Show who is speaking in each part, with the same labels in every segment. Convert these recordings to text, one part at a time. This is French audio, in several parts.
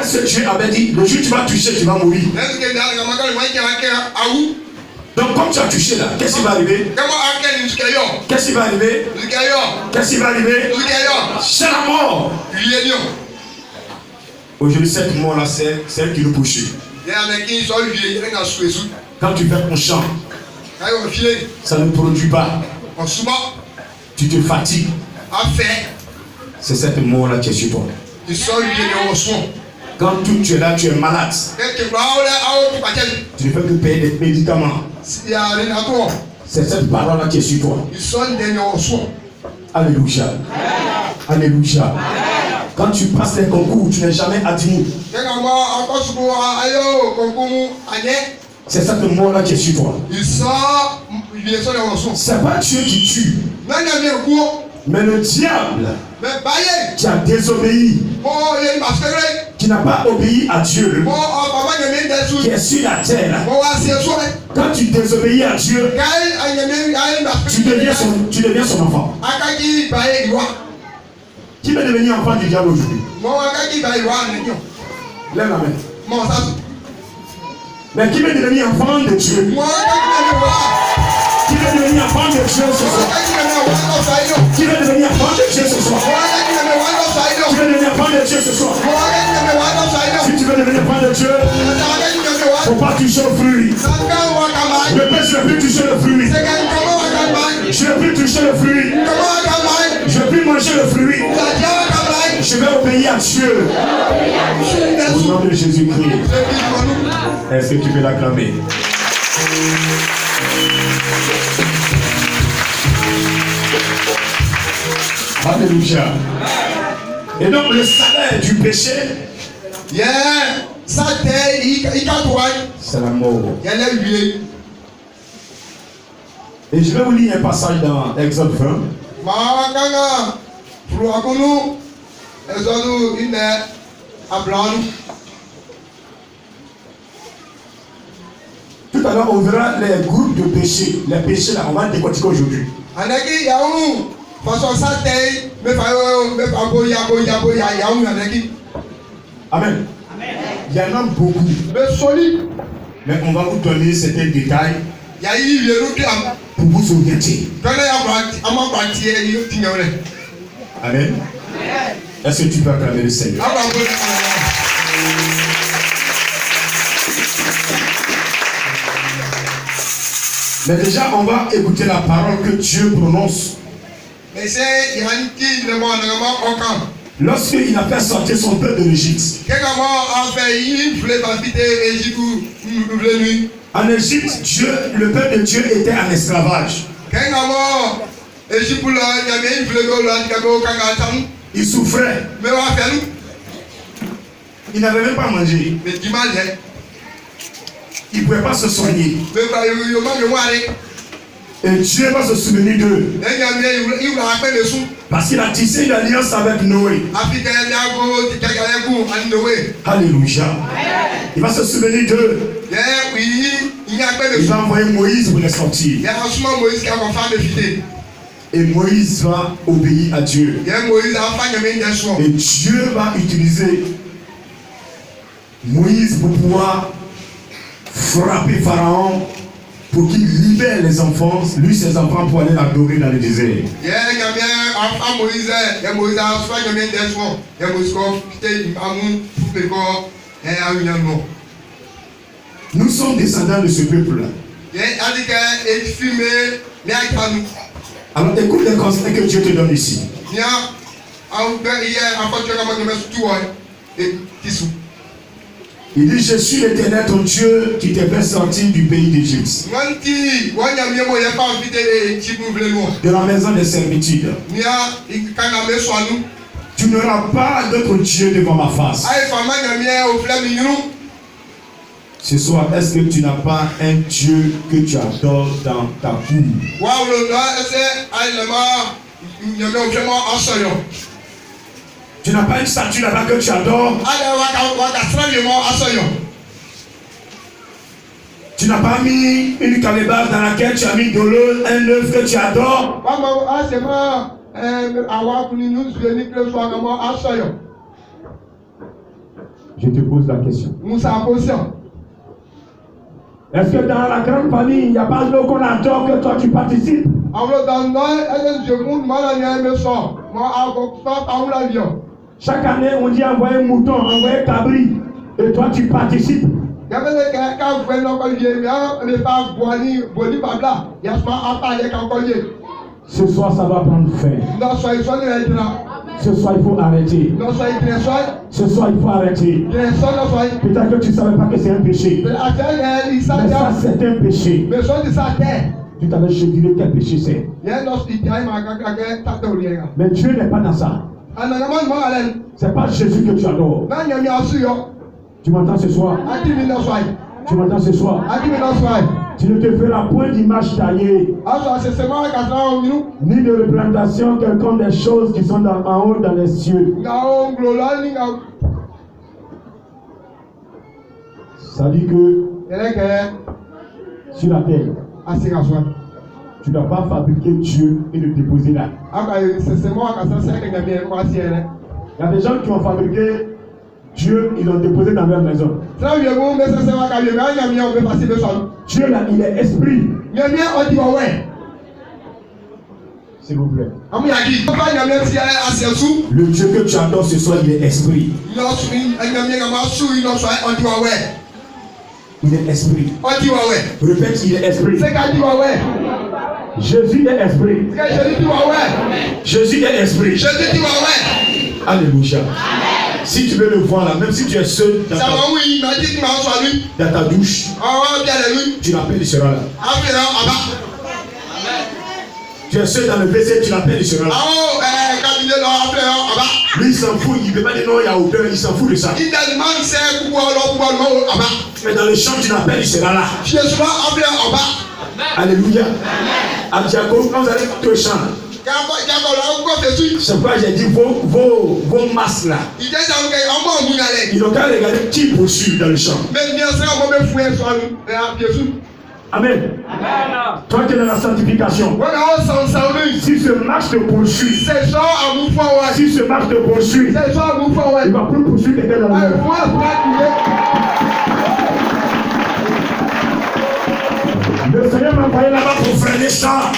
Speaker 1: Est-ce que Dieu avait dit, le jour où tu vas toucher, tu vas mourir? Donc comme tu as touché là, qu'est-ce qui va arriver? Qu'est-ce qui va arriver? Qu'est-ce qui va arriver? C'est la mort. Aujourd'hui, cette mort-là, c'est celle qui nous poursuit. Quand tu fais ton chant, ça ne produit pas. Tu te fatigues. C'est cette mort-là qui est sur toi. Quand tu es là, tu es malade. Tu ne fais que payer des médicaments. C'est cette parole-là qui est sur toi. Alléluia. Alléluia. Quand tu passes les concours, tu n'es jamais admis. C'est cette mort-là qui est sur toi. C'est pas Dieu qui tue, mais le diable qui a désobéi, qui n'a pas obéi à Dieu, qui est sur la terre. Quand tu désobéis à Dieu, tu deviens son enfant. Qui veut devenir enfant du diable aujourd'hui? Lève la main. Mais qui veut devenir enfant de Dieu? Qui veut devenir enfant de Dieu ce soir? Qui veut devenir enfant de Dieu ce soir? Qui veut devenir enfant de Dieu ce soir? Si tu veux devenir enfant de Dieu, il ne faut pas toucher au fruit. Le père, je ne veux plus toucher le fruit. Je ne veux plus toucher le fruit. Je ne veux plus manger le fruit. Je vais obéir à Dieu. Au nom de Jésus-Christ. Est-ce que tu peux l'acclamer? Alléluia. Et donc le salaire du péché, c'est la mort. Et je vais vous lire un passage dans Exode 20. Tout à l'heure, on verra les groupes de péchés. Les péchés là, on va les décortiquer aujourd'hui. Amen. Il y en a beaucoup. Mais on va vous donner certains détails pour vous orienter. Amen. Est-ce que tu peux acclamer le Seigneur? Mais déjà, on va écouter la parole que Dieu prononce. Lorsqu'il a fait sortir son peuple de l'Égypte. En Égypte, le peuple de Dieu était en esclavage. Il souffrait. Il n'avait même pas mangé. Il ne pouvait pas se soigner. Et Dieu va se souvenir d'eux. Parce qu'il a tissé une alliance avec Noé. Alléluia. Il va se souvenir d'eux. Il va envoyer Moïse pour les sortir. Et Moïse va obéir à Dieu. Et Dieu va utiliser Moïse pour pouvoir frapper Pharaon pour qu'il libère les enfants, lui ses enfants, pour aller l'adorer dans le désert. Nous sommes descendants de ce peuple-là. Alors écoute les conseils que Dieu te donne ici. Il dit, je suis l'Éternel ton Dieu qui t'a fait sortir du pays d'Égypte, de la maison des servitudes. Tu n'auras pas d'autre Dieu devant ma face. Ce soir, est-ce que tu n'as pas un Dieu que tu adores dans ta cour? Tu n'as pas une statue là-bas que tu adores? Tu n'as pas mis une calebasse dans laquelle tu as mis de l'eau, un œuf que tu adores? Je te pose la question.
Speaker 2: Moussa position.
Speaker 1: Est-ce que dans la grande famille, il n'y a pas d'eau qu'on adore que toi tu participes? Chaque année, on dit envoyer mouton, envoyer cabri, et toi tu participes. Ce soir, ça va prendre fin. Ce soir, il faut arrêter. Ce soir, il faut arrêter. Peut-être que tu ne savais pas que c'est un péché. Mais ça, c'est un péché. Tu t'avais chevilé quel péché c'est. Mais Dieu n'est pas dans ça. C'est pas Jésus que tu adores. Tu m'entends ce soir? Tu m'entends ce soir? Tu ne te feras point d'image taillée, ni de représentation quelconque des choses qui sont en haut dans les cieux. Ça dit que sur la terre, tu ne dois pas fabriquer Dieu et le déposer là. Il y a des gens qui ont fabriqué Dieu, ils l'ont déposé dans leur maison. Dieu là, il est esprit. S'il vous plaît. Le Dieu que tu adores ce soir, il est esprit. Il est esprit. Répète, il est esprit. Jésus est esprit. Jésus est esprit. Alléluia. Si tu veux le voir là, même si tu es seul dans ta douche, tu l'appelles, il sera là. Tu es seul dans le WC, tu l'appelles, il sera là. Lui, il s'en fout, il ne veut pas dire non, il y a odeur, il s'en fout de ça. Mais dans le champ, tu l'appelles, il sera là. Alléluia. À Diago, quand vous allez au champ, c'est pourquoi j'ai dit vos masques là. Ils n'ont qu'à regarder qui poursuit dans le champ. Amen. Toi qui es dans la sanctification, si ce marche te poursuit, si ce marche te poursuit, il va plus poursuivre quelqu'un dans le monde. Le Seigneur m'a envoyé là-bas pour freiner ça.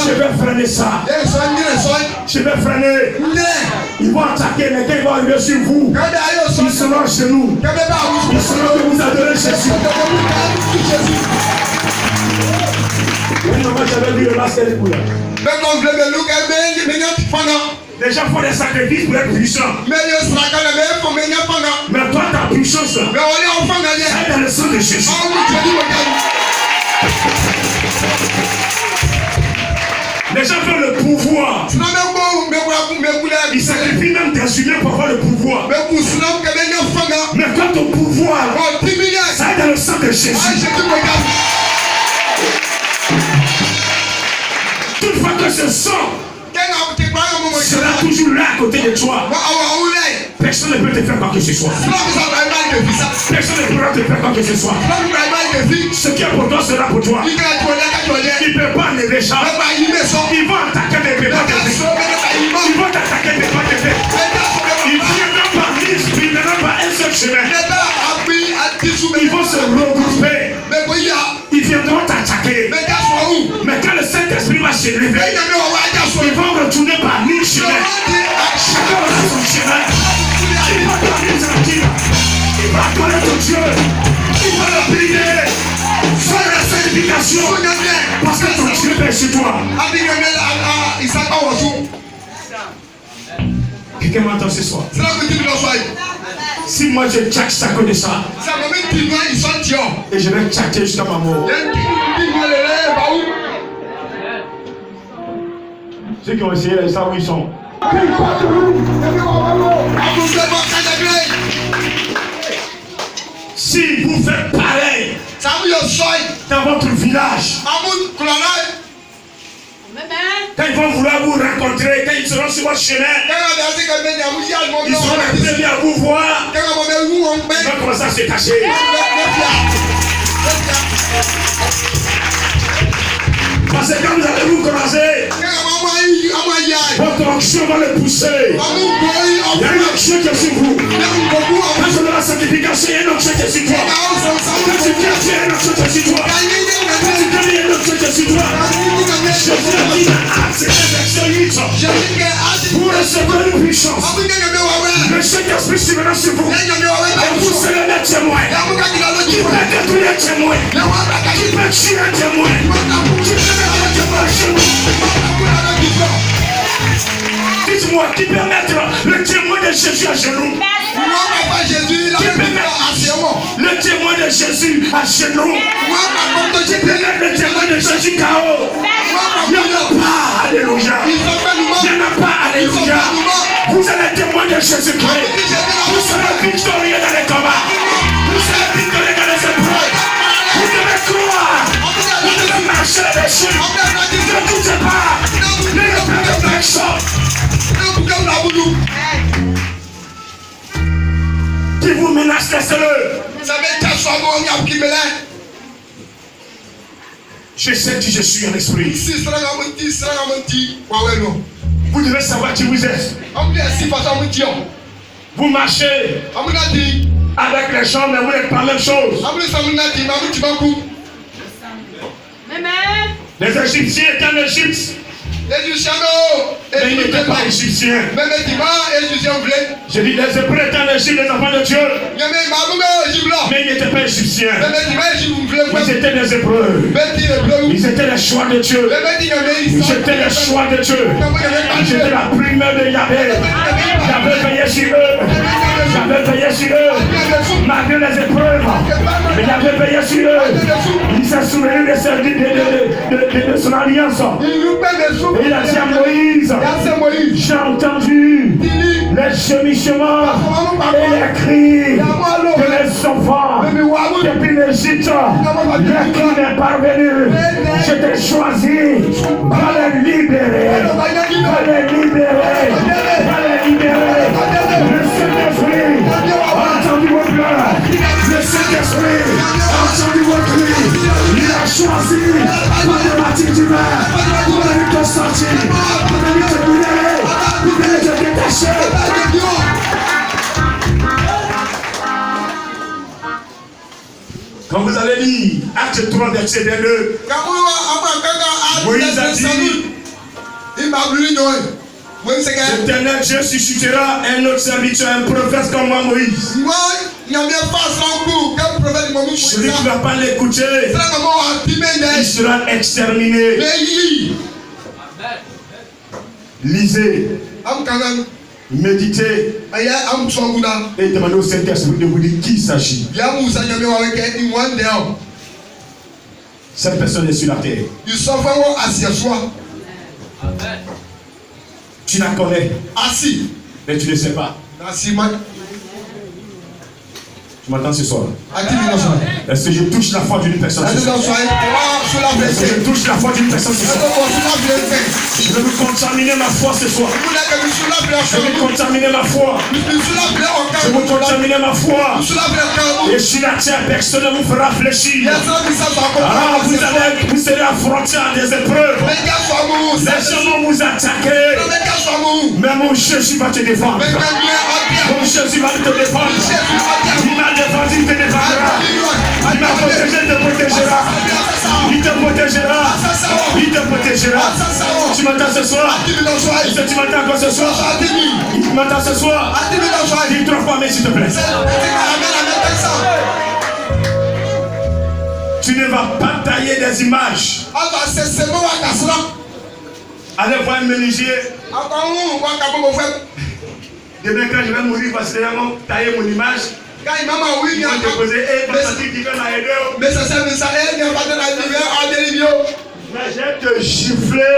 Speaker 1: Je vais freiner ça. Je vais freiner. Ils vont attaquer, mais quand ils vont arriver sur vous, ils seront chez nous. Ils seront que vous adorez Jésus. Oui, maman, j'avais vu le masque et les couleurs. Les gens font des sacrifices pour être puissants. Mais toi, ta puissance, là, c'est dans le sang de Jésus. Les gens veulent le pouvoir. Ils sacrifient même des humains pour avoir le pouvoir. Mais quand ton pouvoir, ça est dans le sang de Jésus. Toutefois que ce sang sera toujours là à côté de toi. Personne ne peut te faire quoi que ce soit. Personne ne pourra te faire quoi que ce soit. Ce qui est pour toi sera pour toi. Il ne peut pas enlever ça. Ils vont attaquer des bébés. Ils vont t'attaquer des bébés. Ils ne viendront pas un seul chemin. Ils vont se regrouper. Ils viendront t'attaquer. Mais quand le Saint-Esprit va se lever, ils vont retourner par 1000 chemins. Chacun aura son chemin. Il va parler tranquille. Il va connaître Dieu. Il va le prier. Fais la sanctification. Parce que ton Dieu est chez toi. Quelqu'un m'entend ce soir? Si moi je tchaque ça que ça, et je vais tchaquer jusqu'à ma mort. Ceux qui ont essayé, ils savent où ils sont. Si vous faites pareil dans votre village, quand ils vont vouloir vous rencontrer, quand ils seront sur votre chemin, ils seront les premiers à vous voir. Ils vont commencer à se cacher. Parce que quand vous allez vous croiser, votre onction va le pousser. Il y a une onction qui est sur vous. Quand je donne la sanctification, il y a une onction qui est sur toi. Quand tu viens, il y a une onction qui est sur toi. Quand tu viens, il y a une onction qui est sur toi. Je viens dire acte pour recevoir une puissance. Le Saint-Esprit se met sur vous. Et vous serez les témoins. Qui peut détruire un témoin? Qui peut tuer un témoin? Qui peut mettre un témoin chez vous? Dites-moi, qui peut mettre le témoin de Jésus à genoux? Qui peut mettre le témoin de Jésus à genoux? Qui peut mettre le témoin de Jésus KO? Il n'y en a pas, alléluia. Il n'y en a pas, alléluia. Vous êtes témoin de Jésus-Christ. Vous serez victorieux dans les combats. Vous serez victorieux dans les épreuves. Vous devez croire. Vous devez marcher dessus. Ne doutez pas. Ne répétez pas personne. Qui vous menace, laissez-le. Je sais qui je suis en esprit. Vous devez savoir qui vous êtes. Vous marchez avec les gens, mais vous n'êtes pas la même chose. Les Égyptiens étaient en Égypte. Mais ils n'étaient pas égyptiens. J'ai dit les Hébreux étaient en Égypte, les enfants de Dieu. Mais ils n'étaient pas égyptiens. Ils étaient des Hébreux. Ils étaient les choix de Dieu. Ils étaient les choix de Dieu. Ils étaient la primeur de Yahvé. J'avais veillé sur eux. J'avais veillé sur eux. Malgré les épreuves. Mais j'avais veillé sur eux. Il s'est souvenu de son alliance. Et il a dit à Moïse, j'ai entendu les gémissements et les cris de les enfants depuis l'Égypte. Le cri est parvenu. Je t'ai choisi. Va les libérer. Va les libérer. Va les libérer. Le Saint-Esprit a entendu vos pleurs. Le Saint-Esprit a entendu vos cris. Il a choisi par les bâtiments divins pour venir te sortir, pour venir te libérer, pour venir te détacher. Quand vous allez lire Acte 3, verset 22, Moïse a dit, l'Éternel Dieu suscitera un autre serviteur, un prophète comme moi, Moïse. Celui qui ne va pas l'écouter, il sera exterminé. Lisez, méditez et demandez au Saint-Esprit de vous dire qui il s'agit. Cette personne est sur la terre. Tu la connais, mais tu ne sais pas. Tu m'entends ce soir? Est-ce que je touche la foi d'une personne ce soir? Est-ce que je touche la foi d'une personne ce soir? Je veux contaminer ma foi ce soir. Je veux contaminer ma foi. Je veux contaminer ma foi. Et sur la terre, personne ne vous fera fléchir. Ah, vous serez affrontés à des épreuves. Les gens vont vous attaquer. Mais mon Jésus va te défendre. Mon Jésus va te défendre. Il m'a défendu, il te défendra. Il m'a protégé, il te protégera. Il te protégera. Il te protégera. Tu m'entends ce soir? Est-ce que tu m'entends encore ce soir? Tu m'entends ce soir? Dis 3 fois, mais s'il te plaît. Tu ne vas pas tailler des images. Allez voir un menuisier. Demain, quand je vais mourir, parce que les gens vont tailler mon image. Ils vont te poser, qui va m'aider. Mais je vais te gifler.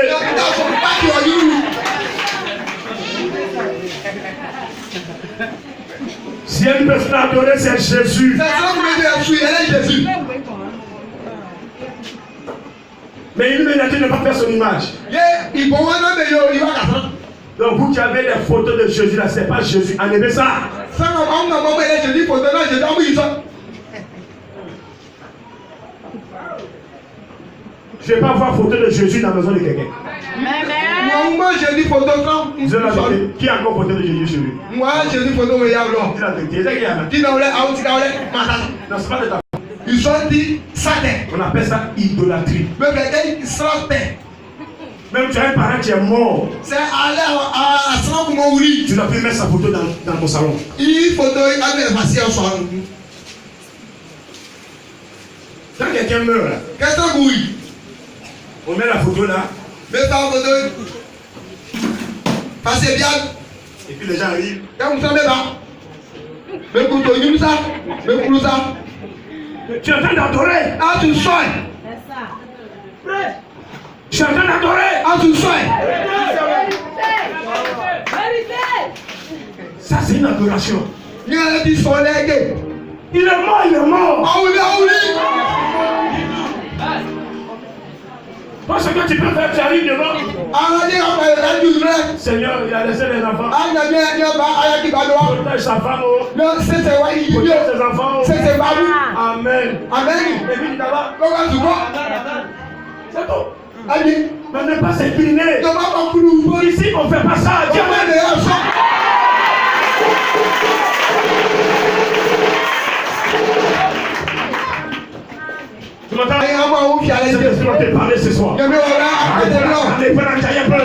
Speaker 1: Si une personne a adoré, c'est Jésus. Mais il ne pas faire son image. Donc vous qui avez des photos de Jésus là, c'est pas Jésus. Enlevez ça. Je ne vais pas voir photo de Jésus dans la maison de quelqu'un.
Speaker 2: Moi, j'ai dit photo quand.
Speaker 1: Qui a encore photo de Jésus chez lui?
Speaker 2: Moi, j'ai dit photo de Yahweh.
Speaker 1: Qui n'a non, c'est pas de ta.
Speaker 2: Ils ont dit Satan.
Speaker 1: On appelle ça idolâtrie.
Speaker 2: Mais quelqu'un qui sera fait.
Speaker 1: Même tu as un parent qui est mort.
Speaker 2: C'est aller à Sanakumawuri.
Speaker 1: Tu dois plus mettre sa photo dans ton salon.
Speaker 2: Il faut aller passer au soir.
Speaker 1: Quand quelqu'un meurt,
Speaker 2: Qu'est-ce que vous dites?
Speaker 1: on met la photo là.
Speaker 2: Mais pas photo. Passez bien.
Speaker 1: Et puis les gens arrivent.
Speaker 2: Quand vous savez pas. Mais vous donnez ça. Mais vous ça.
Speaker 1: Tu es en train d'adorer.
Speaker 2: Ah, tu sois.
Speaker 3: C'est ça.
Speaker 1: Tu es en train d'adorer.
Speaker 2: Ah, tu sois.
Speaker 1: Ça, c'est une adoration.
Speaker 2: Il y a des soleils.
Speaker 1: Il est mort, il est mort.
Speaker 2: Ah oui, ah oui.
Speaker 1: Parce que tu peux faire, tu arrives devant. Seigneur, il a laissé les enfants. Protège sa femme. Protège ses enfants. Amen. Et puis là-bas. C'est tout. Mais ne pas s'incliner. Ici, on ne fait pas ça. Dieu tu m'entends? C'est ce que je te parler ce soir. Allez, prends un taille un peu.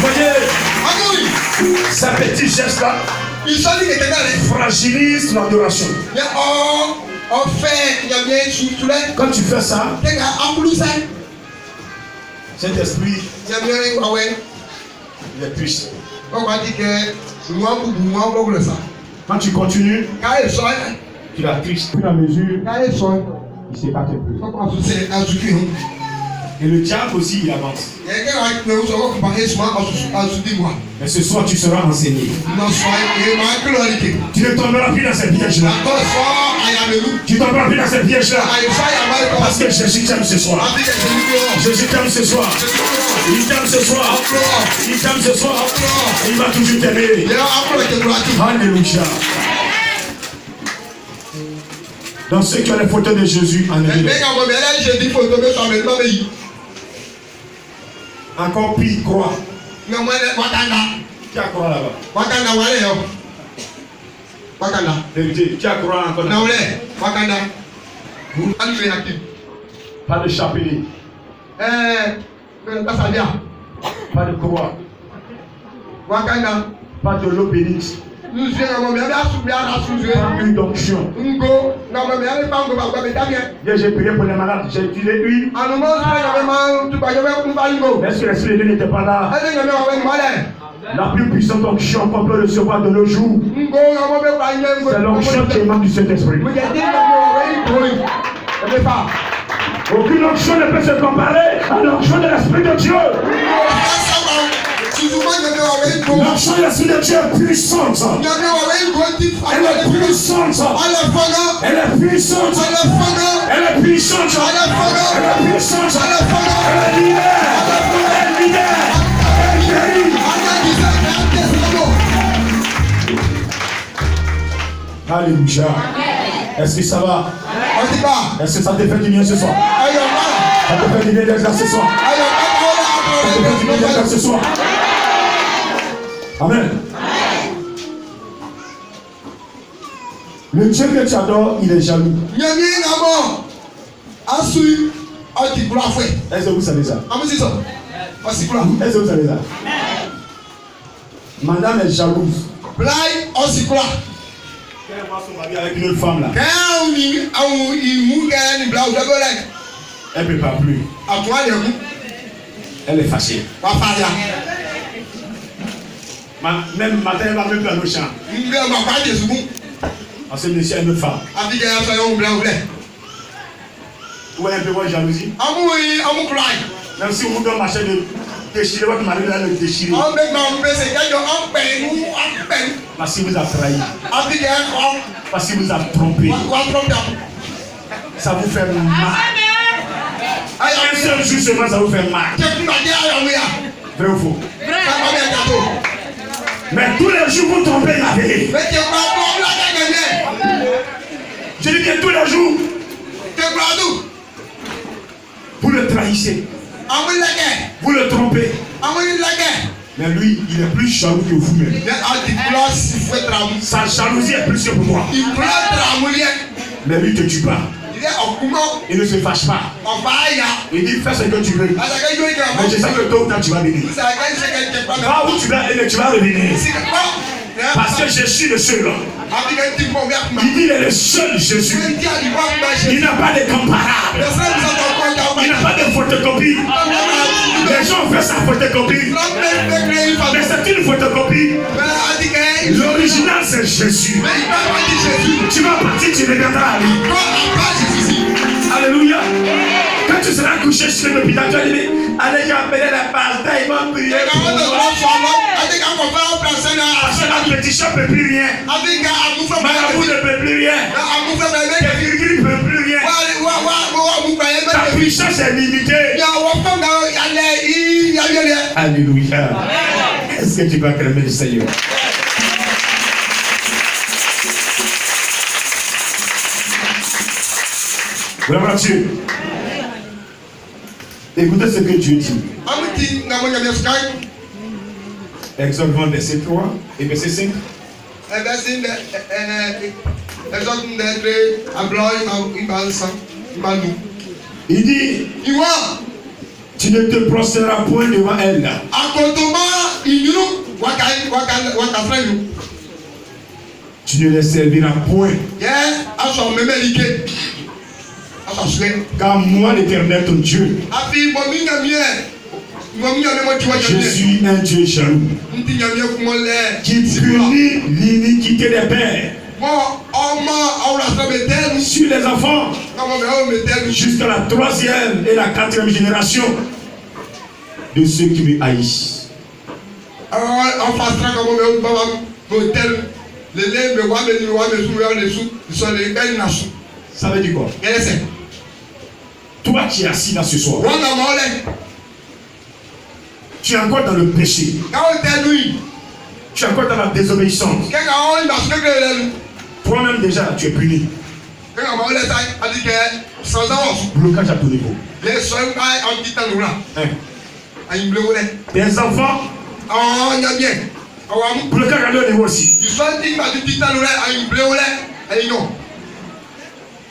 Speaker 1: Voyez, ce petit geste là fragilise l'adoration. Quand tu fais ça, cet esprit, il est puissant. Quand tu continues, tu la tristes. Puis la mesure, il s'écarte un peu. Et le diable aussi, il avance. Mais ce soir, tu seras enseigné. Tu ne tomberas plus dans ces pièges-là. Tu ne tomberas plus dans ces pièges-là. Parce que Jésus t'aime ce soir. Jésus t'aime ce soir. Il t'aime ce soir. Il t'aime ce soir. Il va toujours t'aimer. Alléluia. Dans ceux qui ont les photos de Jésus, en encore pire, croix. Qui a croix là-bas? Vérité, qui a croix encore là-bas? Pas de chapelet. Pas de croix. Pas de l'eau bénite. Une onction. J'ai prié pour les malades, j'ai utilisé l'huile. Est-ce que l'esprit de Dieu n'était pas là? La plus puissante onction qu'on peut recevoir de nos jours, c'est l'onction qui émane du Saint-Esprit. Aucune onction ne peut se comparer à l'onction de l'Esprit de Dieu. L'onction de l'Esprit de Dieu est puissante. Elle est puissante. Elle est puissante. Elle est puissante. Elle est puissante. Elle est leader. Elle est leader. Elle guérit. Alléluia. Est-ce que ça va? Est-ce que ça te fait du bien ce soir? Ça te fait du bien d'être là ce soir? Ça te fait du bien d'être là ce soir? Amen. Le Dieu que tu adores, il est jaloux. Est-ce que vous savez ça? Est-ce que vous savez ça? Madame est jalouse. Elle voit son mari avec une autre femme là. Elle ne peut pas plus. Elle est fâchée. Même matin, elle va même plus à nos champs. Parce que monsieur a une autre femme. Vous voyez un peu votre jalousie? Même si vous donne marcher de déchirer, votre mari va le déchirer. Parce qu'il vous a trahi. Parce qu'il vous a trompé. Ça vous fait mal. Un seul jour seulement, ça vous fait mal. Vrai ou faux? Mais tous les jours, vous trompez la vérité. Je dis bien tous les jours. Vous le trahissez. Vous le trompez. Mais lui, il est plus jaloux que vous-même. Sa jalousie est plus que pour moi. Mais lui ne te tue pas. Il ne se fâche pas. Il dit fais ce que tu veux. Mais je sais que tôt ou tard tu vas venir. Va où tu vas aller, tu vas revenir. Parce que je suis le seul. Il dit il est le seul Jésus. Il n'a pas de comparable. Il n'a pas de photocopie. Les gens font sa photocopie. Mais c'est une photocopie. L'original c'est Jésus. Tu vas partir, tu reviendras à lui. Alléluia. Quand tu seras couché sur l'hôpital, tu vas dire allez, j'ai appelé la pasteur, ils vont prier pour moi. Parce que la pétition ne peut plus rien. Marabout ne peut plus rien. Les virgules ne peuvent plus rien. Ta puissance est limitée. Alléluia. Est-ce que tu vas acclamer le Seigneur? Gloire à Dieu. Écoutez ce que Dieu dit. Exode 20, verset 3 et verset 5. Il dit, tu ne te prosterneras point devant elle. Tu ne les serviras point. Car moi, l'Éternel, ton Dieu, je suis un Dieu jaloux qui punit l'iniquité des pères sur les enfants jusqu'à la 3e et la 4e génération de ceux qui me haïssent. Ça veut dire quoi? Toi qui es assis là ce soir, tu es encore dans le péché. Tu es encore dans la désobéissance. Toi-même déjà, tu es puni. Blocage à ton niveau. Tes enfants, blocage à leur niveau aussi.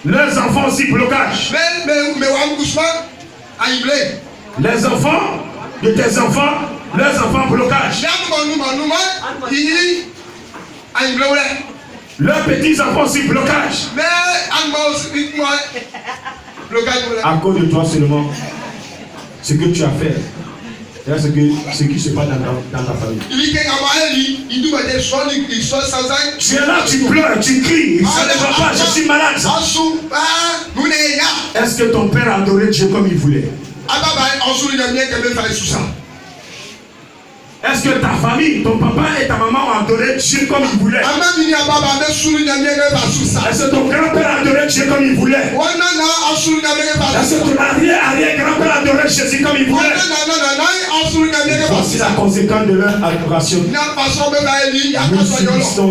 Speaker 1: Les enfants aussi, blocage. Les enfants de tes enfants, les enfants, blocage. Leurs petits enfants aussi, blocage. À cause de toi seulement, ce que tu as fait. Et ce qui se passe dans ta famille. Tu es là, tu pleures, tu cries. Ça ne va pas, je suis malade. Est-ce que ton père a adoré Dieu comme il voulait? Est-ce que ta famille, ton papa et ta maman ont adoré Dieu comme ils voulaient? Est-ce que ton grand-père a adoré Dieu comme il voulait? Est-ce que ton arrière-grand-père a adoré Jésus comme il voulait? Voici la conséquence de leur adoration.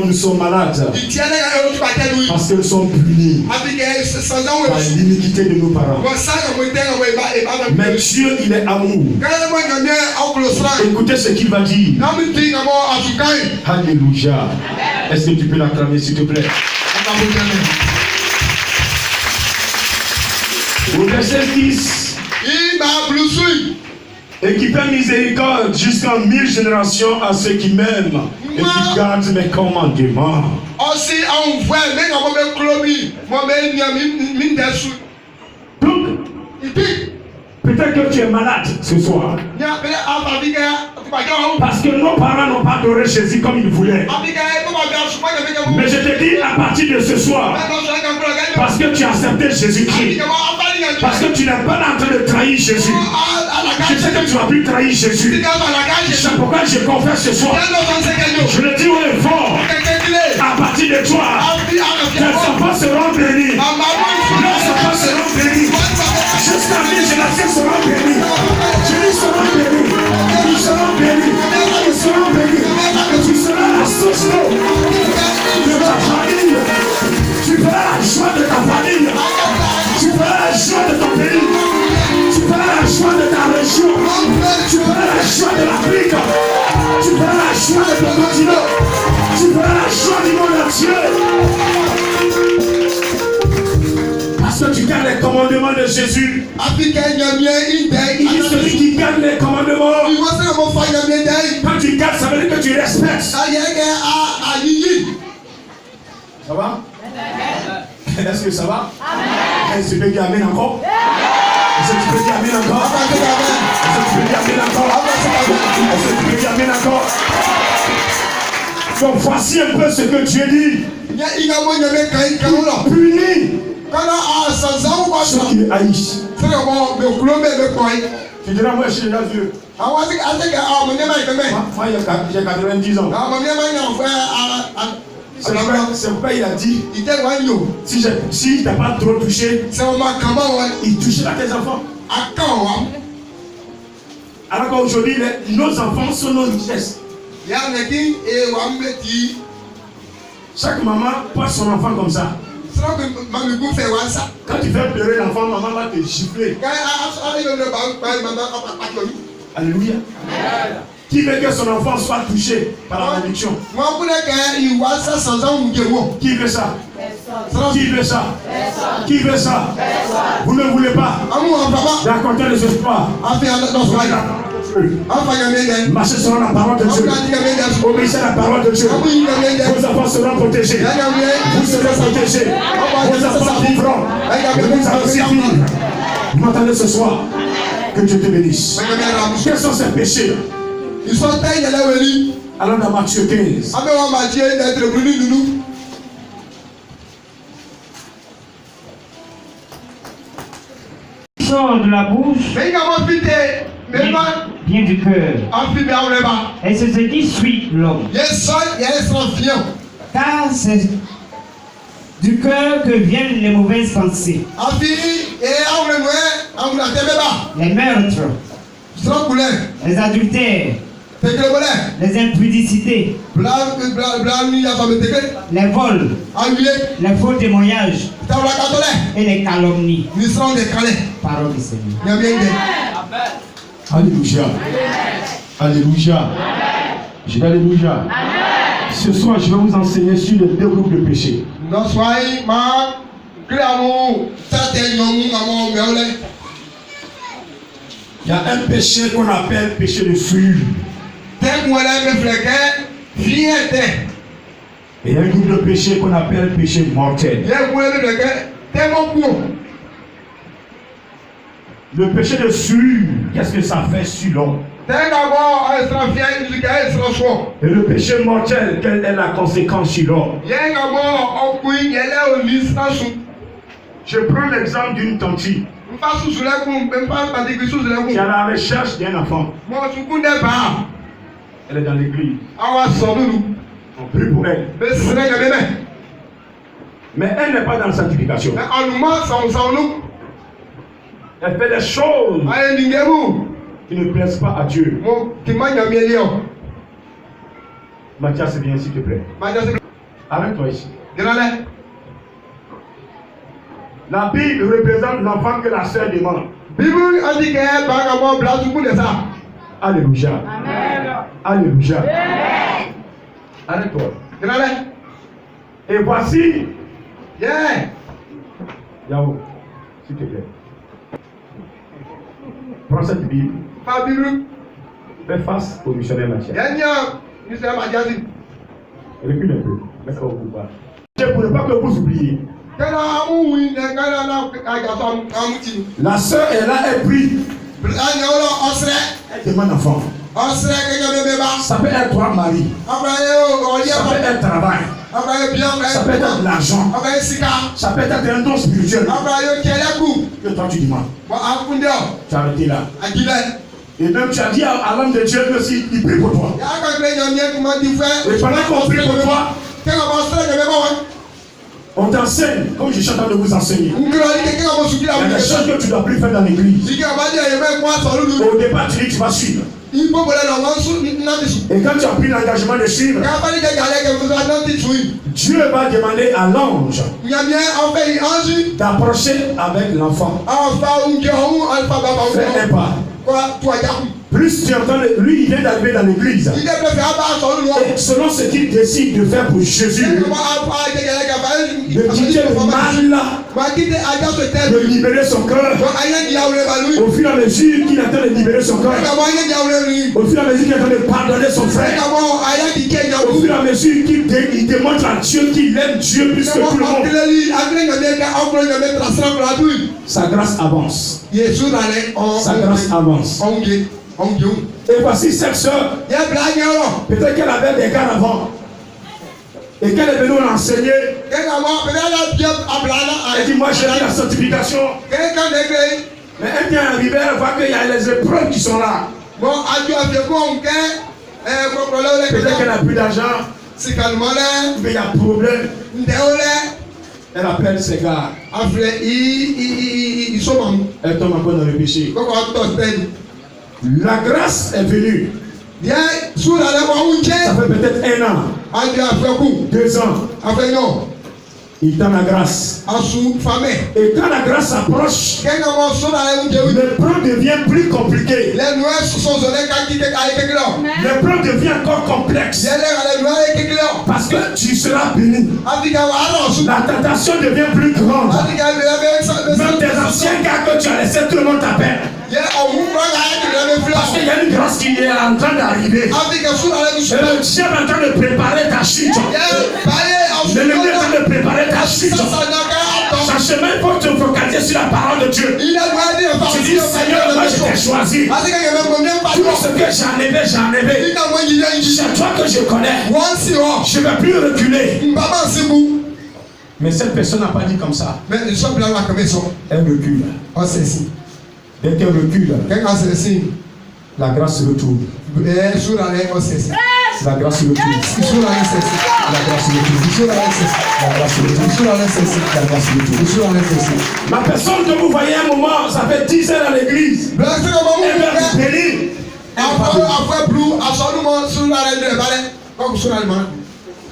Speaker 1: Nous sommes malades. Parce que nous sommes punis par l'iniquité de nos parents. Mais Dieu, il est amour. Écoutez ce qu'il va dire. Alléluia. Est-ce que tu peux l'acclamer s'il te plaît? Au verset 10. Et qui fait miséricorde jusqu'en 1000 générations à ceux qui m'aiment et qui gardent mes commandements. Donc, peut-être que tu es malade ce soir. Parce que nos parents n'ont pas adoré Jésus comme ils voulaient. Mais je te dis à partir de ce soir, parce que tu as accepté Jésus-Christ, parce que tu n'es pas en train de trahir Jésus. Je sais que tu vas plus trahir Jésus. C'est pourquoi je confesse ce soir. Je le dis haut et fort. À partir de toi, tes enfants seront bénis. Leurs enfants seront bénis. Jusqu'à 1000 générations seront bénis. Jésus sera béni. Ils seront bénis. Ils seront bénis. Tu seras la source de ta famille. Tu feras la joie de ta Jésus.
Speaker 2: Africain nyamie indai.
Speaker 1: Il dit celui qui garde les commandements.
Speaker 2: Il voit ça mon frère nyamie indai.
Speaker 1: Quand tu gardes, ça veut dire que tu respectes.
Speaker 2: Ayege a yiyi.
Speaker 1: Ça va? Est-ce que ça va? Est-ce que tu peux dire amen encore? Est-ce que tu peux dire amen encore? Est-ce que tu peux dire amen encore? Est-ce que tu peux dire amen encore? Donc voici un peu ce que Dieu dit. Punis ceux qui le haïssent. Tu diras, moi je suis déjà vieux. Moi j'ai 90 ans. C'est pourquoi il a dit, si tu n'as pas trop touché, il touchera tes enfants. Alors qu'aujourd'hui, nos enfants sont nos richesses. Chaque maman porte son enfant comme ça. Quand tu fais pleurer l'enfant, maman va te gifler. Alléluia. Qui veut que son enfant soit touché par la malédiction? Qui veut ça? Qui veut ça? Qui veut ça? Vous ne voulez pas? Racontez les espoirs. Marchez selon la parole de Dieu. Obéissez à la parole de Dieu. Vos enfants seront protégés. Vous serez protégés. Vos enfants vivront. Et vous allez aussi vivre. Vous m'entendez ce soir? Que Dieu te bénisse. Quels sont ces péchés? Alors dans Matthieu 15.
Speaker 4: Sort de la bouche, vient du cœur. Et c'est ce qui suit l'homme. Car c'est du cœur que viennent les mauvaises pensées, les meurtres, les adultères, les impudicités, les vols, les faux témoignages et les calomnies. Parole du Seigneur.
Speaker 1: Alléluia. Alléluia. Je dis alléluia. Ce soir, je vais vous enseigner sur les deux groupes de péchés. Il y a un péché qu'on appelle péché de souillure. Et un groupe de péché qu'on appelle péché mortel. Le péché de souillure, qu'est-ce que ça fait sur l'homme? Et le péché mortel, quelle est la conséquence sur l'homme? Je prends l'exemple d'une tante qui est à la recherche d'un enfant. Elle est dans l'église. On prie pour elle. Mais elle n'est pas dans la sanctification. Elle fait des choses qui ne plaisent pas à Dieu. Mathias, viens s'il te plaît. Arrête-toi ici. La Bible représente l'enfant que la sœur demande. Alléluia. Alléluia. Arrête-toi. Et voici. Yahoo, s'il te plaît. Prends cette Bible. Fais face au missionnaire Mathias. Recule un peu. Mais ça va vous pas. Je ne voulais pas que vous oubliez. La sœur est là, elle prie. Elle demande enfant. Ça peut être toi, mari. Ça peut être travail. Ça peut être de l'argent. Ça peut être un don spirituel. Que toi tu demandes. Tu as arrêté là. Et même tu as dit à l'homme de Dieu que si il prie pour toi. Et pendant qu'on prie pour toi, on t'enseigne, comme je suis en train de vous enseigner. Il y a des choses que tu ne dois plus faire dans l'église. Au départ, tu dis que tu vas suivre. Et quand tu as pris l'engagement de suivre, Dieu va demander à l'ange d'approcher avec l'enfant. Fais un pas. plus tu entends, lui il vient d'arriver dans l'église. Et selon ce qu'il décide de faire pour Jésus, de quitter le mal, de libérer son cœur. Au fur et à mesure qu'il attend de libérer son cœur, au fur et à mesure qu'il attend de pardonner son frère, au fur et à mesure qu'il démontre à Dieu qu'il aime Dieu plus que tout le monde, sa grâce avance. Sa grâce avance. Et voici cette soeur, peut-être qu'elle avait des gars avant, et qu'elle est venue l'enseigner. Elle dit, moi j'ai mis la sanctification. Mais elle vient arriver, elle voit qu'il y a les épreuves qui sont là. Peut-être qu'elle n'a plus d'argent, mais il y a problème. Elle appelle ses gars. Elle tombe encore dans le péché. La grâce est venue. Ça fait peut-être 1 an, 2 ans. Il tend la grâce. Et quand la grâce s'approche, l'épreuve devient plus compliquée. L'épreuve devient encore complexe. Parce que tu seras béni. La tentation devient plus grande. Même tes anciens gars que tu as laissés, tout le monde t'appelle. Parce qu'il y a une grâce qui est en train d'arriver. Et le Dieu est en train de préparer ta chute. L'ennemi est en train de préparer ta chute. Chaque chemin, il faut te focaliser sur la parole de Dieu. Tu dis, Seigneur, moi je t'ai choisi. Tout ce que j'ai enlevé. C'est toi que je connais. Je ne vais plus reculer. Mais cette personne n'a pas dit comme ça. Elle recule. Dès qu'elle recule, la grâce se retourne. La grâce se retourne. La grâce se retourne. La personne que vous voyez à un moment, ça fait 10 ans dans l'église. Elle est bénie.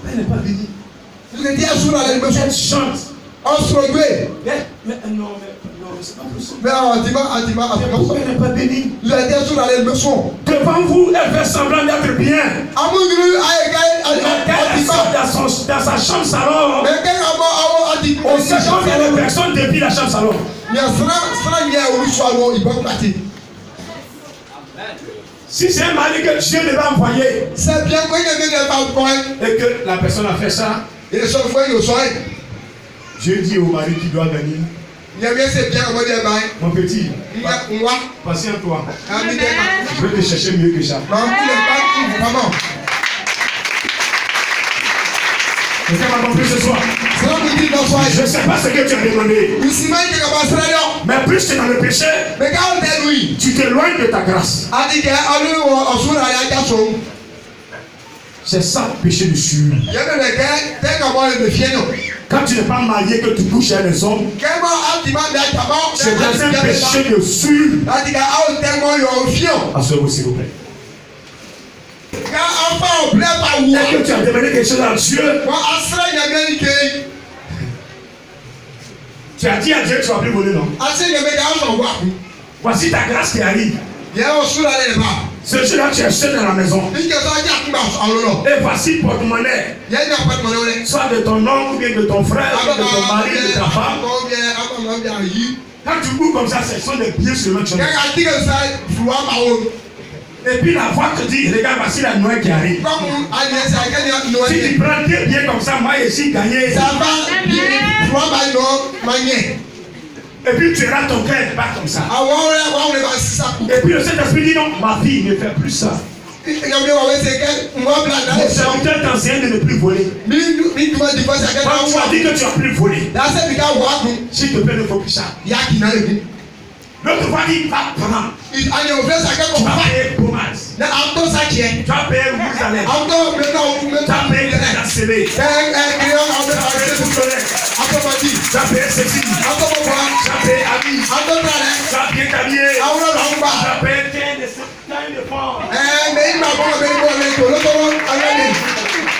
Speaker 1: Elle n'est pas bénie. Elle chante. Mais non, c'est pas possible. Elle n'est pas bénie. Devant vous, elle fait semblant d'être bien. Elle sort dans sa chambre salon. On sait combien de personnes depuis la chambre salon. Si c'est un mari que Dieu devait envoyer, et que la personne a fait ça, je dis au mari qui doit venir, mon petit, patiente-toi. Je vais te chercher mieux que ça. Quelqu'un m'a compris ce soir. Je ne sais pas ce que tu as demandé. Mais plus tu es dans le péché, tu t'éloignes de ta grâce. C'est ça le péché de suivre. Quand tu n'es pas marié, que tu couches avec les hommes, c'est dans un péché de suivre. Asseyez-vous s'il vous plaît. Est-ce que tu as demandé quelque chose à Dieu? Tu as dit à Dieu que tu ne vas plus voler, non? Voici ta grâce qui arrive. Ce jour-là, tu es seul dans la maison. Et voici le porte-monnaie. Soit de ton oncle, ou bien de ton frère, ou de ton mari, de ta femme. Quand tu bouges comme ça, ce sont des pieds sur le chemin. Et puis la voix te dit, regarde, voici la Noël qui arrive. Si tu prends tes pieds comme ça, moi ici, gagner. Et puis tu auras ton cœur pas comme ça. Et puis le Saint-Esprit dit non, ma fille ne fait plus ça. Mon serviteur t'enseigne de ne plus voler. Quand tu as dit que tu n'as plus volé, s'il te plaît, ne faut plus ça. L'autre fois dit, va prendre. Tu vas payer pommade. Tu vas payer rouge à lèvres. Tu vas payer la scellée. Tu vas payer boutonnet. Tu vas payer ceci. Tu vas payer habit. Tu vas bien t'habiller. Tu vas payer plein de formes.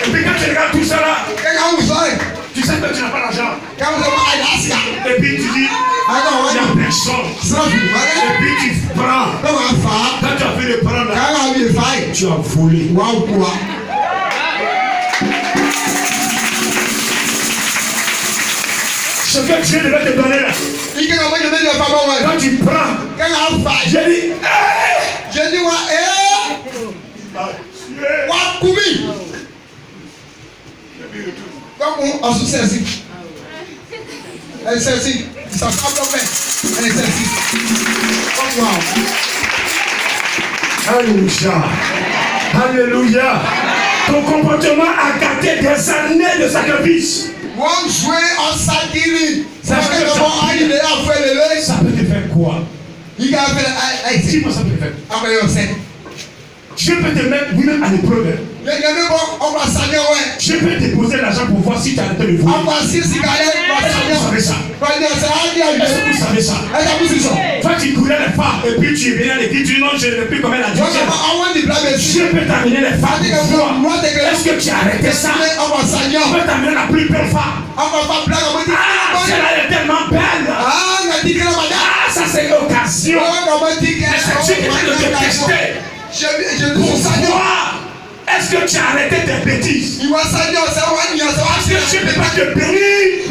Speaker 1: Et puis quand tu regardes tout ça là, Tu sais que tu n'as pas d'argent.
Speaker 2: Quand vous avez
Speaker 1: Et puis tu dis, il n'y a personne. Et puis tu prends. Quand tu as fait le prendre, tu as volé. Ce que Dieu devait te donner là. Quand tu prends, j'ai dit, Alléluia. Alléluia. Ton comportement a gâté des années de sacrifice. Ça peut te faire quoi? Dis-moi, ça peut te faire. Je peux te mettre vous-même à l'épreuve. Je peux te poser l'argent pour voir si tu as arrêté de voler. Est-ce que vous savez ça? Est-ce que vous savez ça? Toi, tu courais les femmes et puis tu viens et puis tu dis non, je ne veux plus comme elle a dit. Je peux t'amener les femmes pour voir. Est-ce que tu as arrêté ça? Je peux t'amener la plus belle femme. Celle-là est tellement belle. Ça c'est l'occasion. C'est Dieu qui vient de te tester. Pourquoi est-ce que tu as arrêté tes bêtises? Est-ce que tu ne peux pas te bénir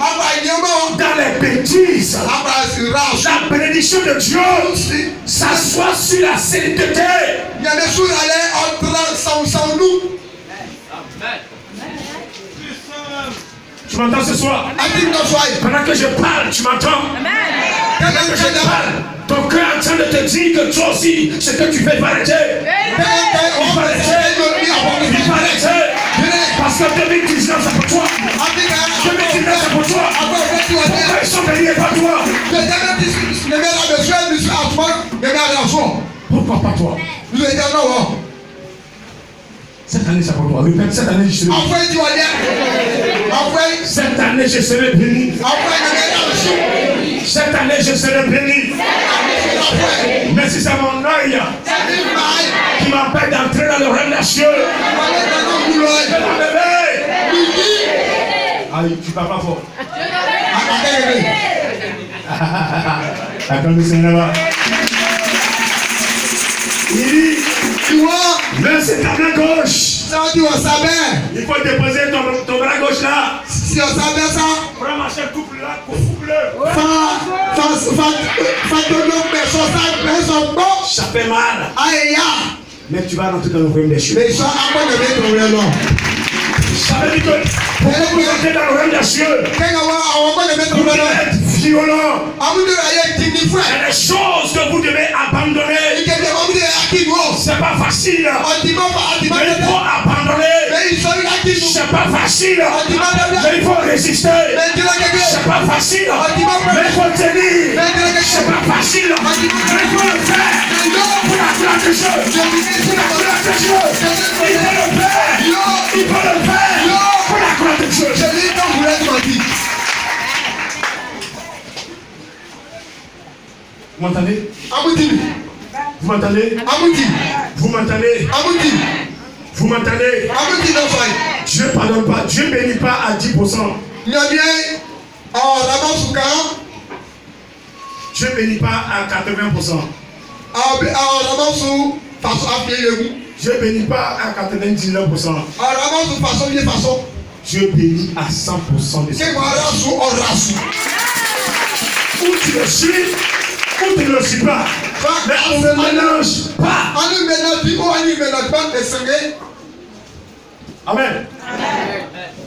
Speaker 1: dans les bêtises? La bénédiction de Dieu s'assoit sur la sainteté. Tu m'entends ce soir? Pendant que je parle, tu m'entends? Pendant que je parle, ton cœur est en train de te dire que toi aussi, ce que tu fais, il va arrêter. Il va arrêter. Parce que 2019, c'est pour toi. 2019, c'est pour toi. Pourquoi ils sont bénis et pas toi? Pourquoi pas toi? Cette année, c'est pour toi. Répète, cette année, je serai béni. Cette année, je serai béni. Cette année, je serai béni. Mais si c'est mon œil qui m'empêche d'entrer dans le règne des cieux, je vais m'enlever. Aïe, tu parles pas fort. Attendez, c'est là-bas. Il dit, mais c'est ta main gauche. Il faut déposer ton bras gauche là. Prends ma chaîne, couple là, couple-le. Ça fait mal. Mais tu vas rentrer dans le royaume des cieux. Ça veut dire que pour que vous entrez dans le royaume des cieux, vous devez être violent. Il y a des choses que vous devez abandonner. C'est pas facile. Mais il faut abandonner. C'est pas facile. Mais il faut résister. C'est pas facile. Mais il faut tenir. C'est pas facile. Mais il faut le faire. Pour la gloire de Dieu. Pour la gloire de Dieu. Il faut le faire. Il faut le faire. Pour la gloire de Dieu. Vous m'entendez? Vous m'entendez? Vous m'entendez? Vous m'entendez? Dieu ne pardonne pas. Dieu ne bénit pas à 10%. Dieu ne bénit pas à 80%. Dieu ne bénit pas à 99%. Dieu bénit à 100% de ça. Où tu le suis, ou tu ne le suis pas. Mais on ne mélange pas. Amen.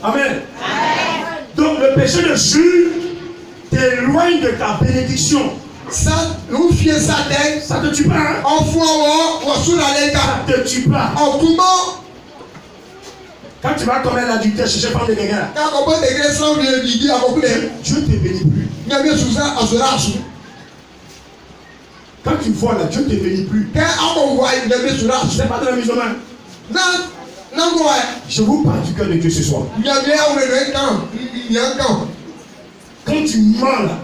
Speaker 1: Amen. Donc le péché de Jules t'éloigne de ta bénédiction. Ça te tue pas. Ça te tue pas. Quand tu vas tomber l'adultère, chercher pas de quelqu'un. Dieu te bénit plus. Quand tu vois là, Dieu ne te bénit plus. C'est pas de la musulmane. Je vous parle du cœur de Dieu ce soir. Quand tu mens là,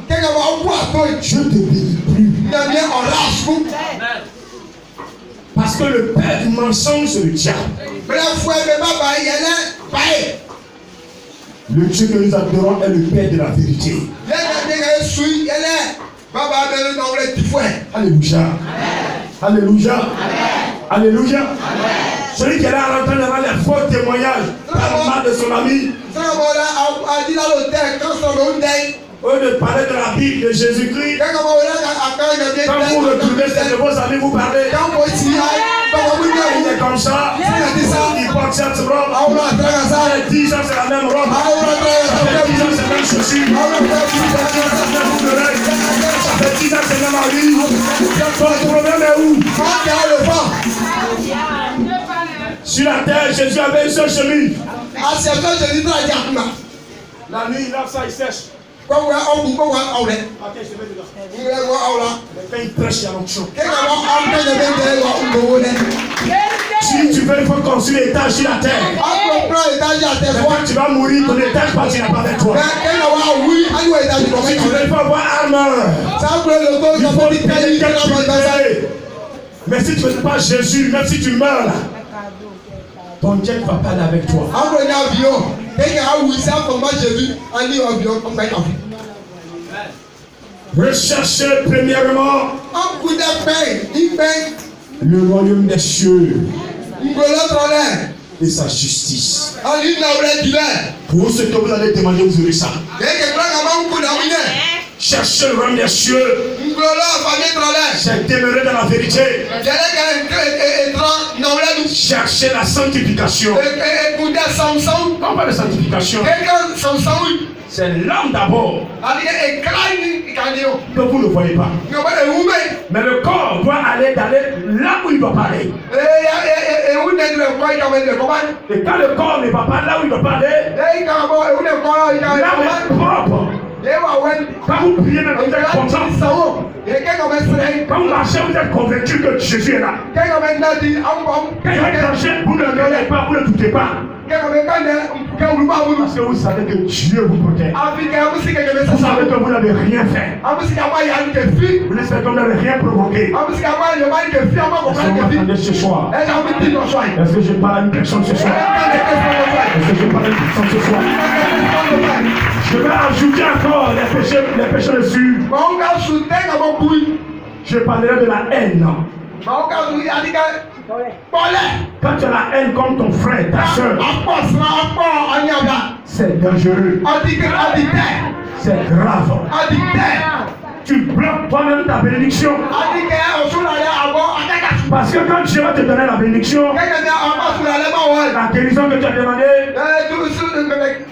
Speaker 1: Dieu ne te bénit plus. Parce que le père du mensonge, c'est le diable. Le Dieu que nous adorons est le Père de la vérité. Alléluia. Alléluia. Alléluia. Celui qui est là à l'entendre les faux témoignages par mal de son ami. Au lieu de parler de la Bible de Jésus-Christ, quand vous retrouvez ces de vos amis, vous parlez. Il est comme ça. Il porte cette robe. Ça fait 10 ans, c'est la même robe. Ça fait 10 ans, c'est la même chaussure. Ça fait 10 ans, c'est la même habit. Ton problème est où? Sur la terre, Jésus avait une seule chemise. La nuit, il lave ça, il sèche. Ok, je vais dedans. Quand il prêche, il y a l'autre chose. Si tu veux, il faut construire l'étage sur la terre. Quand tu vas mourir, ton étage partira pas avec toi. Si tu veux, il faut avoir armure. Il faut payer quelque chose. Mais si tu ne veux pas Jésus, même si tu meurs là, ton Dieu ne va pas aller avec toi. Recherchez premièrement le royaume des cieux et sa justice. Pour ce que vous allez demander, vous aurez ça. Cherchez le royaume des cieux. C'est demeurer dans la vérité. Cherchez la sanctification. Quand on parle de sanctification, c'est l'homme d'abord que vous ne voyez pas. Mais le corps doit aller là où il doit pas aller. Et quand le corps ne va pas là où il doit pas aller, l'âme est propre. Quand vous priez, même vous êtes content. Quand vous marchez, vous êtes convaincu que Jésus est là. Quand il va marcher, vous ne regardez pas, vous ne doutez pas. Parce que vous savez que Dieu vous protège. Vous savez que vous n'avez rien fait. Vous ne savez que vous n'avez rien provoqué. Est-ce que vous m'entendez ce soir? Est-ce que je parle à une personne ce soir? Est-ce que je parle à une personne ce soir? Je vais ajouter encore les péchés dessus. Je parlerai de la haine. Quand tu as la haine comme ton frère, ta soeur, c'est dangereux. C'est grave. Tu bloques toi-même ta bénédiction. Parce que quand Dieu va te donner la bénédiction, la guérison que tu as demandé,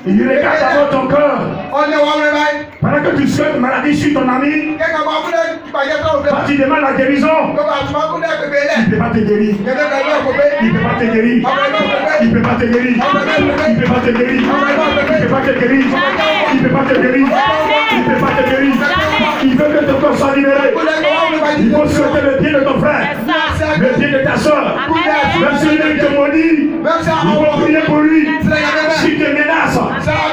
Speaker 1: il regarde d'abord ton cœur. Pendant que tu souhaites maladie sur ton ami, quand tu demandes la guérison, il ne peut pas te guérir. Il ne peut pas te guérir. Il ne peut pas te guérir. Il ne peut pas te guérir. Il ne peut pas te guérir. Il ne peut pas te guérir. Il ne peut pas te guérir. Il veut que ton corps soit libéré. Il faut souhaiter le bien de ton frère, le bien de ta soeur. Même si il te maudit, il faut prier pour lui. S'il te menace,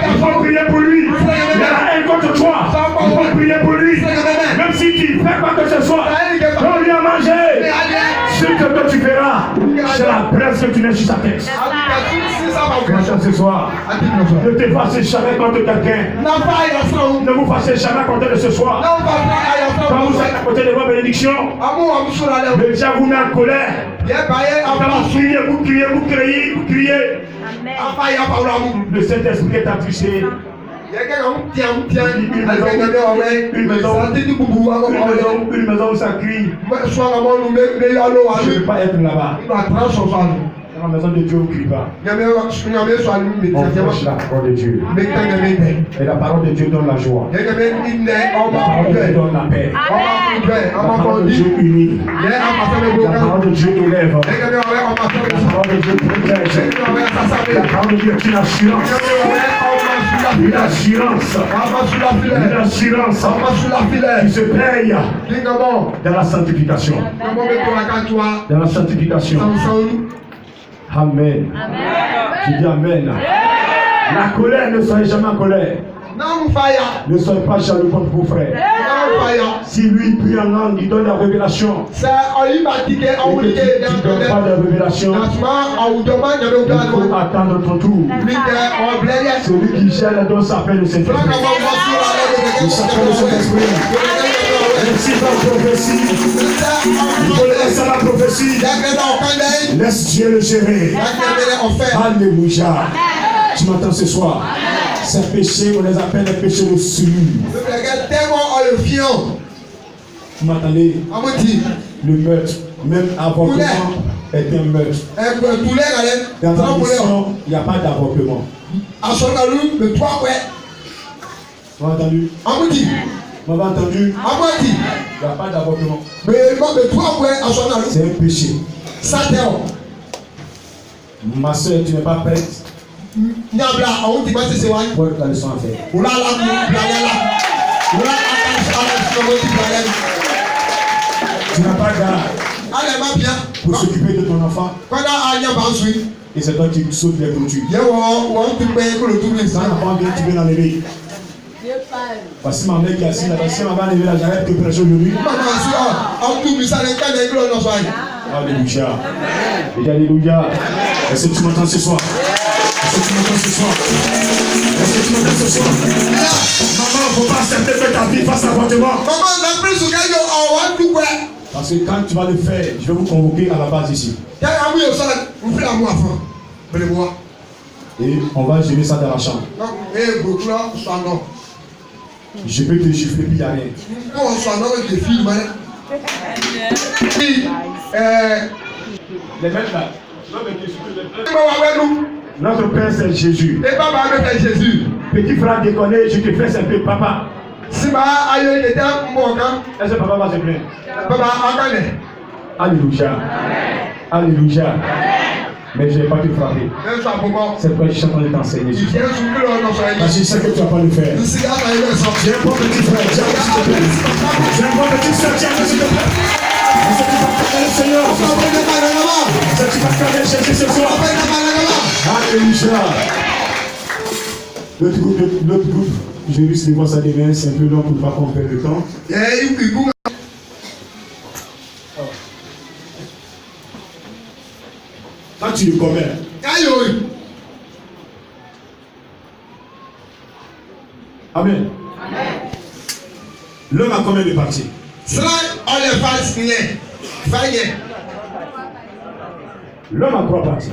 Speaker 1: il faut prier pour lui. Il y a la haine contre toi, il faut prier pour lui. Même si tu fais quoi que ce soit, donne lui à manger. Ce que tu feras, c'est la presse que tu mets sur sa tête. Ce soir, ne te fâchez jamais contre quelqu'un. Ne vous fâchez jamais contre de ce soir. Quand vous êtes à côté de vos bénédictions, le diable vous met en colère. Quand vous criez, vous criez, vous criez, vous criez. Le Saint-Esprit est affiché. Une maison où ça crie. Je ne veux pas être là-bas. Dans la maison de Dieu, on ne crie pas. On prêche la parole de Dieu. Et la parole de Dieu donne la joie. La parole de Dieu donne la paix. La parole de Dieu unit. La parole de Dieu élève. La parole de Dieu protège. La parole de Dieu est une assurance. Une assurance. Une assurance qui se paye dans la sanctification. Dans la sanctification. Amen. Tu dis Amen. La colère, ne soyez jamais en colère. Ne soyez pas jaloux contre vos frères. Si lui prie en langue, il donne la révélation. Et que tu ne donnes pas de révélation, il faut attendre ton tour. Celui qui gère les dons s'appelle le Saint-Esprit. Il s'appelle le Saint-Esprit. Merci pour la prophétie. Il faut laisser la prophétie. Laisse Dieu le gérer. Alléluia. Tu m'entends ce soir? Ces péchés, on les appelle les péchés de souillure. Vous m'entendez? Le meurtre, même avortement, est un meurtre. Dans la mission, il n'y a pas d'avortement. Vous m'avez entendu? Vous m'avez entendu? Il n'y a pas d'avortement. C'est un péché. Ma soeur, tu n'es pas prête pour la leçon à faire. Tu n'as pas garde pour s'occuper de ton enfant. Et c'est toi qui sautes les clôtures. Quand l'enfant vient, tu viens l'enlever. Parce que ma mère qui est assise là-bas, si ma mère enlever là, j'arrête de prêcher aujourd'hui. Alléluia. Et alléluia. Est-ce que tu m'entends ce soir? Est-ce que tu m'entends ce soir? Est-ce que tu m'entends ce soir? Maman, il ne faut pas accepter que ta vie fasse l'avortement. Parce que quand tu vas le faire, je vais vous convoquer à la base ici. Et on va gérer ça dans la chambre. Je peux te gifler, puis il n'y a rien. Les maîtres là. Notre Père c'est Jésus. Petit frère déconné, je te fais un peu papa. Est-ce que papa va se plaindre? Alléluia. Alléluia. Mais je ne vais pas te frapper. C'est pourquoi je suis en train de t'enseigner. Parce que je sais que tu ne vas pas le faire. J'ai un bon petit frère, j'ai un bon petit soeur, j'ai un bon petit frère. Est-ce que tu vas calmer le Seigneur? Est-ce que tu vas calmer Jésus ce soir? Alléluia. L'autre groupe, je risque de voir ça demain, c'est un peu long pour ne pas qu'on perde le temps. Quand tu le commets, Amen. L'homme a combien de parties? L'homme a 3 parties.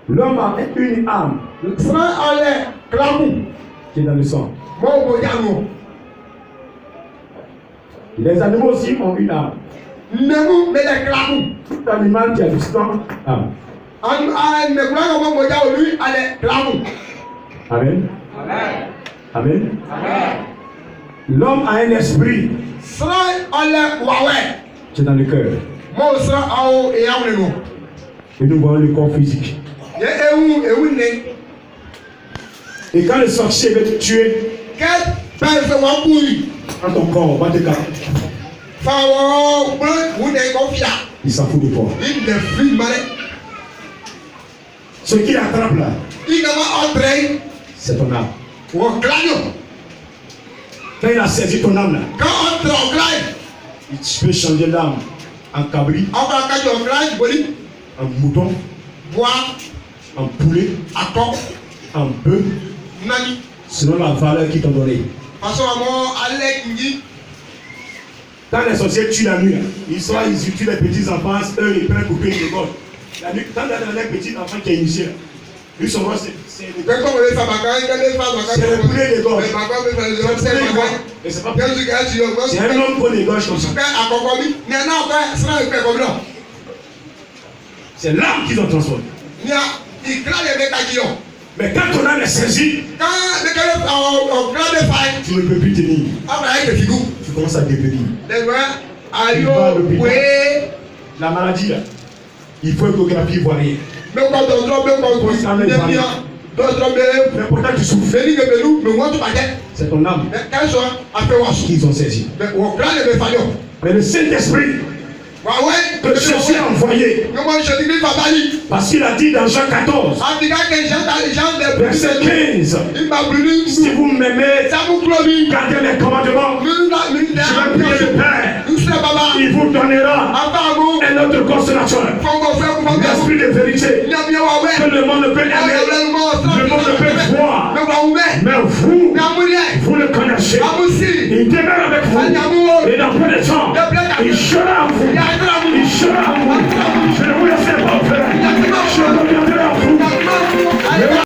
Speaker 1: L'homme a une âme qui est dans le sang. Les animaux aussi ont une âme. Tout animal qui a du sang, âme. Amen. Amen. L'homme a un esprit qui est dans le cœur. Et nous voyons le corps physique. Et quand le sorcier veut te tuer, quand ton corps va te casser, il s'en fout de toi. Ce qui attrape là, c'est ton âme. Quand il a saisi ton âme là, il peut changer l'âme en cabri, en mouton, en poulet, en bœuf, selon la valeur qu'ils t'ont donnée. Quand les sorciers tuent la nuit, ils tuent les petits enfants, eux ils prennent pour payer les gorges. La nuit, quand il y a un petit enfant qui est initié, lui son roi c'est le poulet des gorges. C'est pas c'est un homme qu'on égorge comme ça. C'est l'âme qu'ils ont transformé. Mais quand ton âme est saisie, tu ne peux plus tenir. Tu commences à devenir. La maladie, là, il faut échographie, voir rien. Mais pourtant tu souffres. C'est ton âme qu'ils ont saisi. Mais le Saint-Esprit que Jésus a envoyé. Parce qu'il a dit dans Jean 14, verset 15, si vous m'aimez, gardez mes commandements. Je vais prier le Père. Il vous donnera un autre consolateur.